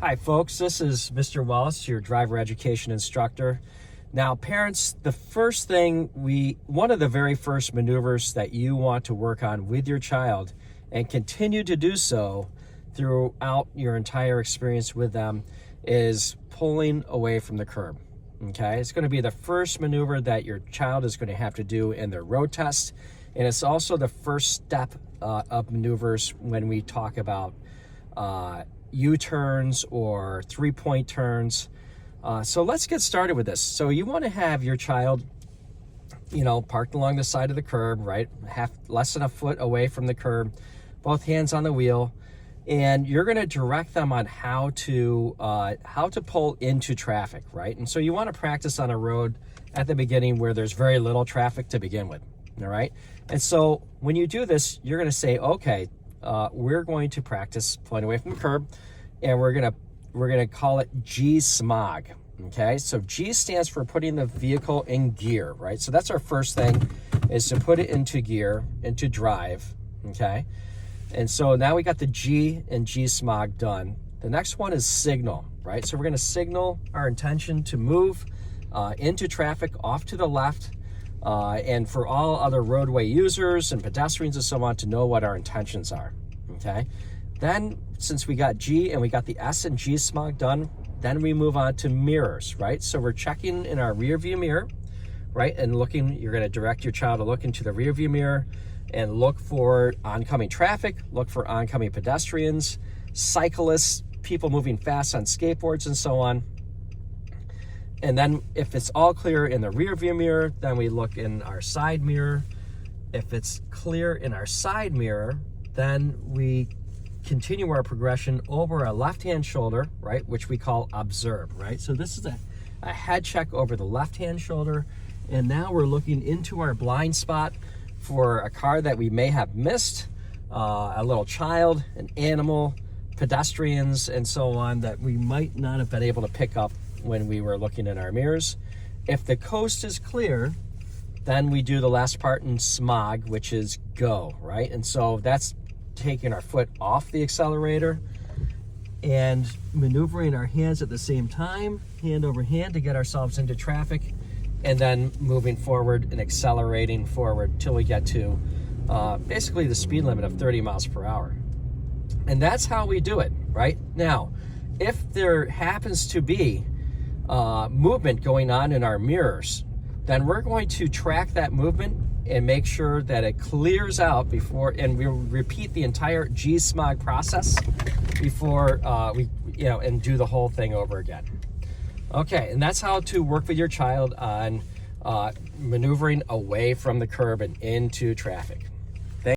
Hi folks, this is Mr. Wallace, your driver education instructor. Now parents, one of the very first maneuvers that you want to work on with your child and continue to do so throughout your entire experience with them is pulling away from the curb. Okay, it's going to be the first maneuver that your child is going to have to do in their road test, and it's also the first step of maneuvers when we talk about U-turns or three-point turns. So let's get started with this. So you want to have your child, parked along the side of the curb, right? Less than a foot away from the curb, both hands on the wheel, and you're going to direct them on how to pull into traffic, right? And so you want to practice on a road at the beginning where there's very little traffic to begin with, all right? And so when you do this, you're going to say, okay, we're going to practice pulling away from the curb, and we're gonna call it G-S.M.O.G. Okay, so G stands for putting the vehicle in gear, right? So that's our first thing, is to put it into gear, into drive. Okay, and so now we got the G and G-S.M.O.G. done. The next one is signal, right? So we're gonna signal our intention to move into traffic off to the left. And for all other roadway users and pedestrians and so on to know what our intentions are, okay? Then, since we got G and we got the S and G-S.M.O.G. done, then we move on to mirrors, right? So we're checking in our rear view mirror, right? And you're gonna direct your child to look into the rear view mirror and look for oncoming traffic, look for oncoming pedestrians, cyclists, people moving fast on skateboards and so on. And then if it's all clear in the rear view mirror, then we look in our side mirror. If it's clear in our side mirror, then we continue our progression over our left-hand shoulder, right, which we call observe, right? So this is a head check over the left-hand shoulder, and now we're looking into our blind spot for a car that we may have missed, a little child, an animal, pedestrians, and so on that we might not have been able to pick up when we were looking in our mirrors. If the coast is clear, then we do the last part in S.M.O.G, which is go, right? And so that's taking our foot off the accelerator and maneuvering our hands at the same time, hand over hand, to get ourselves into traffic, and then moving forward and accelerating forward till we get to basically the speed limit of 30 miles per hour. And that's how we do it, right? Now, if there happens to be movement going on in our mirrors, then we're going to track that movement and make sure that it clears out before, and we'll repeat the entire G-S.M.O.G. process before and do the whole thing over again. Okay, and that's how to work with your child on maneuvering away from the curb and into traffic.